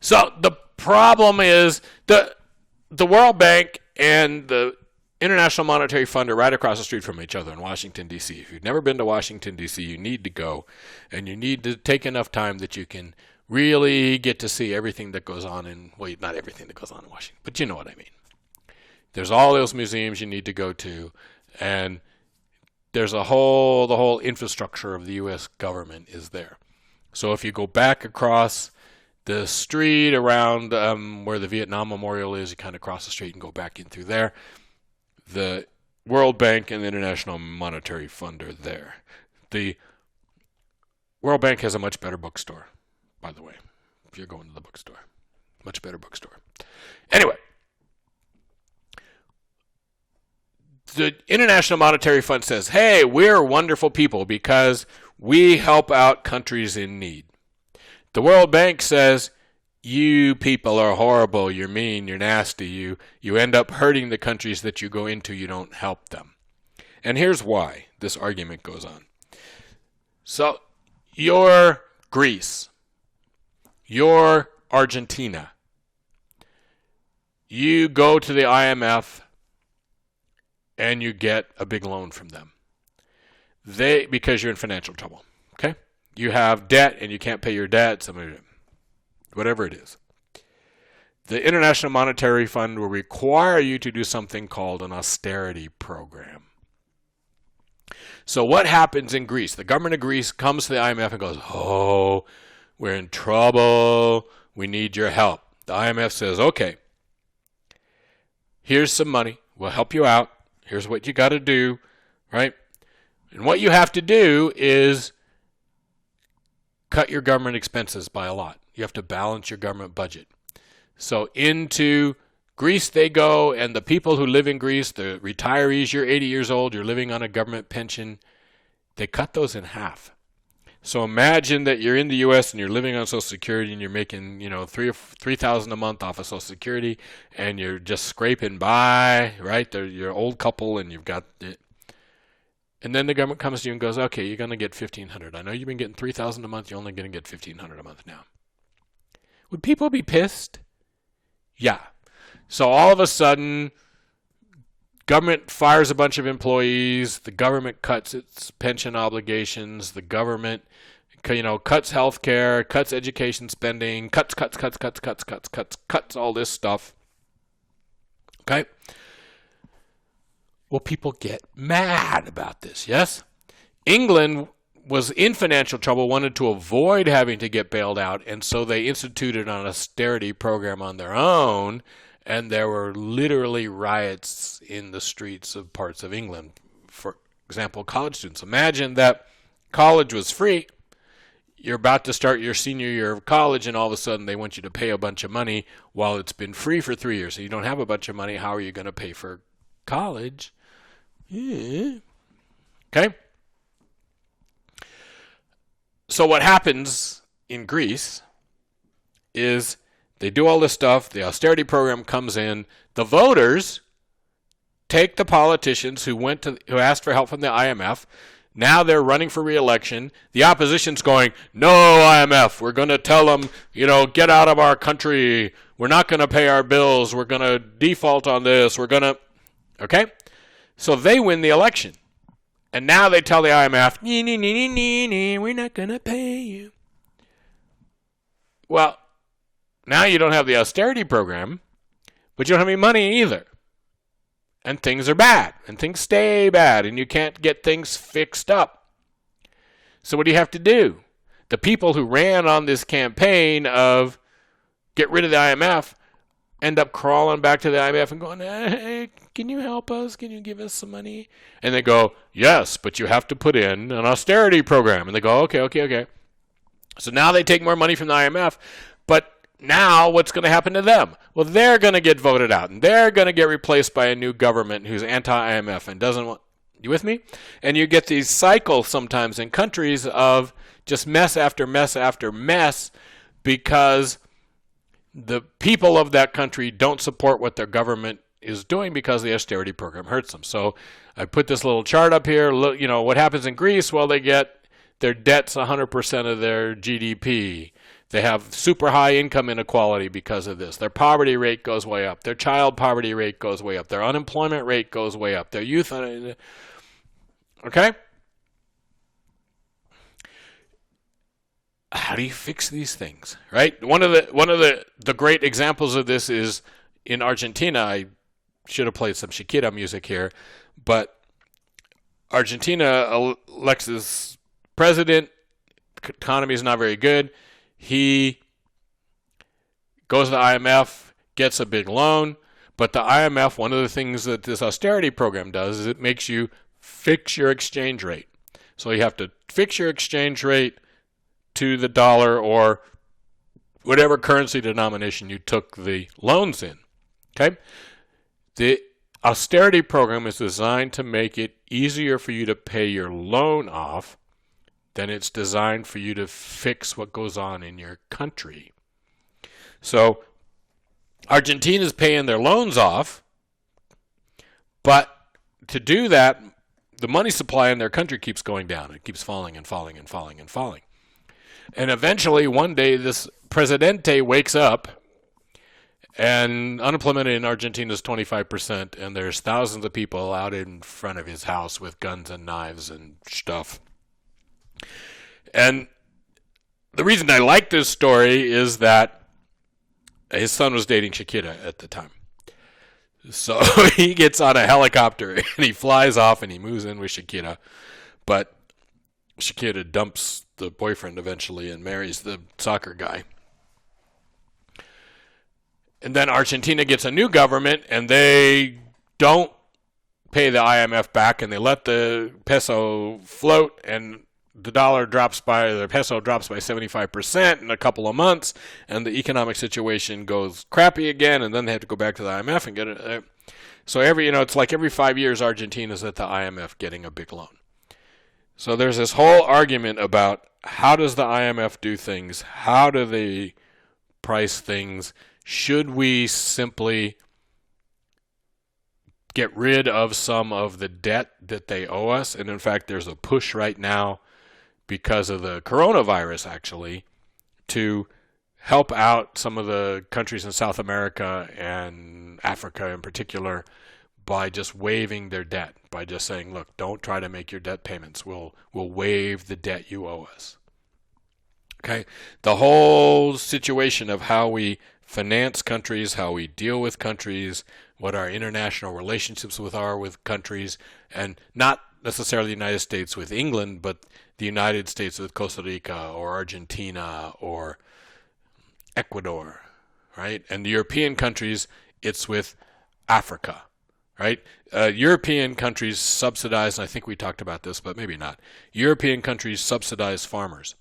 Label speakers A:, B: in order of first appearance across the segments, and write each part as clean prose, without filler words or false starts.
A: So the problem is the World Bank and the International Monetary Fund are right across the street from each other in Washington, D.C. If you've never been to Washington, D.C., you need to go, and you need to take enough time that you can really get to see everything that goes on in, well, not everything that goes on in Washington, but you know what I mean. There's all those museums you need to go to, and there's the whole infrastructure of the U.S. government is there. So if you go back across the street around where the Vietnam Memorial is, you kind of cross the street and go back in through there. The World Bank and the International Monetary Fund are there. The World Bank has a much better bookstore, by the way, if you're going to the bookstore. Much better bookstore. Anyway, the International Monetary Fund says, hey, we're wonderful people because we help out countries in need. The World Bank says, you people are horrible, you're mean, you're nasty, you end up hurting the countries that you go into, you don't help them. And here's why this argument goes on. So you're Greece, you're Argentina, you go to the IMF and you get a big loan from them. Because you're in financial trouble, okay? You have debt and you can't pay your debt, whatever it is. The International Monetary Fund will require you to do something called an austerity program. So what happens in Greece? The government of Greece comes to the IMF and goes, oh, we're in trouble. We need your help. The IMF says, okay, here's some money. We'll help you out. Here's what you got to do, right? And what you have to do is cut your government expenses by a lot. You have to balance your government budget. So into Greece they go, and the people who live in Greece, the retirees, you're 80 years old, you're living on a government pension, they cut those in half. So imagine that you're in the U.S. and you're living on Social Security and you're making, $3,000 a month off of Social Security, and you're just scraping by, right? You're an old couple and you've got it. And then the government comes to you and goes, okay, you're going to get $1,500. I know you've been getting $3,000 a month. You're only going to get $1,500 a month now. Would people be pissed? Yeah. So all of a sudden, government fires a bunch of employees. The government cuts its pension obligations. The government, cuts health care, cuts education spending, cuts all this stuff. Okay? Well, people get mad about this, yes? England was in financial trouble, wanted to avoid having to get bailed out, and so they instituted an austerity program on their own, and there were literally riots in the streets of parts of England. For example, college students. Imagine that college was free. You're about to start your senior year of college, and all of a sudden they want you to pay a bunch of money while it's been free for 3 years. So you don't have a bunch of money. How are you going to pay for college? Yeah. Okay? So what happens in Greece is they do all this stuff. The austerity program comes in. The voters take the politicians who asked for help from the IMF. Now they're running for re-election. The opposition's going, no, IMF. We're going to tell them, get out of our country. We're not going to pay our bills. We're going to default on this. Okay? So they win the election. And now they tell the IMF, we're not going to pay you. Well, now you don't have the austerity program, but you don't have any money either. And things are bad, and things stay bad, and you can't get things fixed up. So what do you have to do? The people who ran on this campaign of get rid of the IMF end up crawling back to the IMF and going, hey, can you help us? Can you give us some money? And they go, yes, but you have to put in an austerity program. And they go, okay. So now they take more money from the IMF, but now what's going to happen to them? Well, they're going to get voted out, and they're going to get replaced by a new government who's anti-IMF and doesn't want... You with me? And you get these cycles sometimes in countries of just mess after mess after mess because the people of that country don't support what their government is doing because the austerity program hurts them. So I put this little chart up here. Look, what happens in Greece? Well, they get their debt's 100% of their GDP. They have super high income inequality because of this. Their poverty rate goes way up. Their child poverty rate goes way up. Their unemployment rate goes way up. Their youth, okay? How do you fix these things, right? One of the great examples of this is in Argentina. I should have played some Shakira music here, but Argentina elects this president. Economy is not very good. He goes to the IMF, gets a big loan, but the IMF, one of the things that this austerity program does is it makes you fix your exchange rate. So you have to fix your exchange rate to the dollar or whatever currency denomination you took the loans in. Okay? The austerity program is designed to make it easier for you to pay your loan off than it's designed for you to fix what goes on in your country. So Argentina's paying their loans off, but to do that, the money supply in their country keeps going down. It keeps falling and falling and falling and falling. And eventually, one day, this presidente wakes up, and unemployment in Argentina is 25%, and there's thousands of people out in front of his house with guns and knives and stuff. And the reason I like this story is that his son was dating Shakira at the time. So he gets on a helicopter and he flies off and he moves in with Shakira. But Shakira dumps the boyfriend eventually and marries the soccer guy. And then Argentina gets a new government and they don't pay the IMF back and they let the peso float, and the peso drops by 75% in a couple of months, and the economic situation goes crappy again, and then they have to go back to the IMF and get it. So it's like every 5 years Argentina's at the IMF getting a big loan. So there's this whole argument about how does the IMF do things? How do they price things? Should we simply get rid of some of the debt that they owe us? And in fact, there's a push right now because of the coronavirus, actually, to help out some of the countries in South America and Africa in particular by just waiving their debt, by just saying, look, don't try to make your debt payments. We'll waive the debt you owe us. Okay? The whole situation of how we finance countries, how we deal with countries, what our international relationships are with countries, and not necessarily the United States with England, but the United States with Costa Rica or Argentina or Ecuador, right? And the European countries, it's with Africa, right? European countries subsidize, and I think we talked about this, but maybe not. European countries subsidize farmers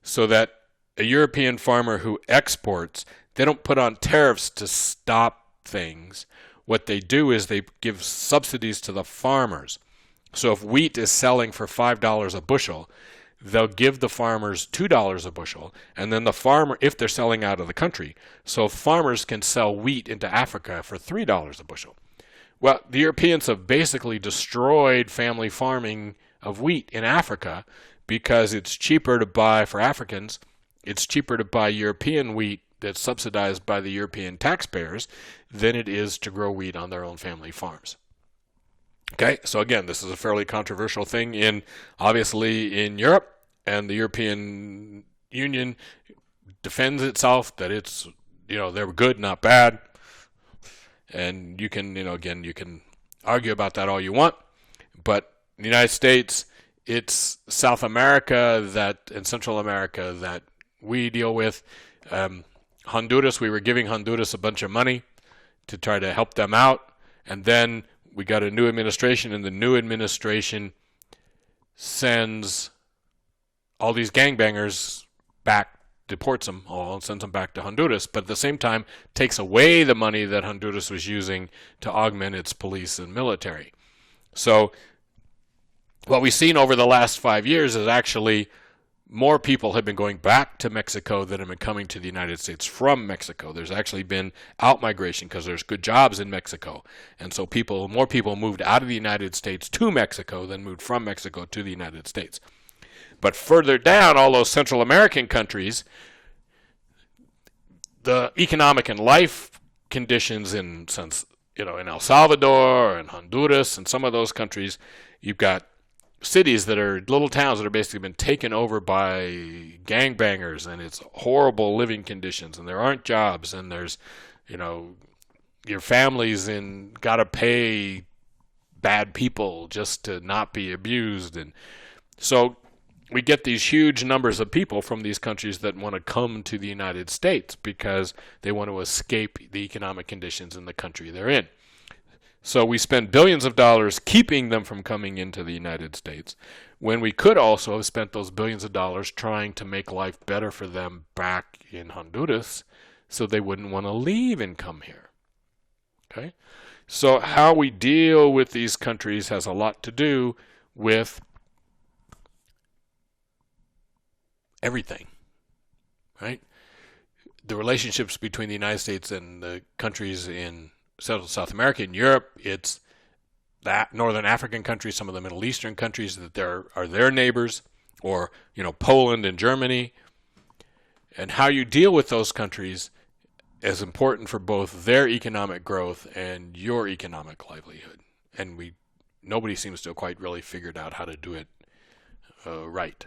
A: so that a European farmer who exports, they don't put on tariffs to stop things. What they do is they give subsidies to the farmers. So if wheat is selling for $5 a bushel, they'll give the farmers $2 a bushel, and then the farmer, if they're selling out of the country, so farmers can sell wheat into Africa for $3 a bushel. Well, the Europeans have basically destroyed family farming of wheat in Africa because it's cheaper to buy, for Africans, it's cheaper to buy European wheat that's subsidized by the European taxpayers than it is to grow wheat on their own family farms. Okay, so again, this is a fairly controversial thing obviously in Europe, and the European Union defends itself that it's, they're good, not bad. And you can, again, you can argue about that all you want, but in the United States, it's South America and Central America that we deal with. Honduras, we were giving Honduras a bunch of money to try to help them out, and then we got a new administration, and the new administration sends all these gangbangers back, deports them all, and sends them back to Honduras, but at the same time takes away the money that Honduras was using to augment its police and military. So what we've seen over the last 5 years is actually more people have been going back to Mexico than have been coming to the United States from Mexico. There's actually been out-migration because there's good jobs in Mexico. And so more people moved out of the United States to Mexico than moved from Mexico to the United States. But further down, all those Central American countries, the economic and life conditions in El Salvador and Honduras and some of those countries, you've got cities that are little towns that are basically been taken over by gangbangers, and it's horrible living conditions, and there aren't jobs, and there's, your family's got to pay bad people just to not be abused. And so we get these huge numbers of people from these countries that want to come to the United States because they want to escape the economic conditions in the country they're in. So we spend billions of dollars keeping them from coming into the United States, when we could also have spent those billions of dollars trying to make life better for them back in Honduras so they wouldn't want to leave and come here. Okay? So how we deal with these countries has a lot to do with everything, right? The relationships between the United States and the countries in Central South America and Europe, it's that Northern African countries, some of the Middle Eastern countries that are their neighbors, or Poland and Germany, and how you deal with those countries is important for both their economic growth and your economic livelihood. And nobody seems to have quite really figured out how to do it right.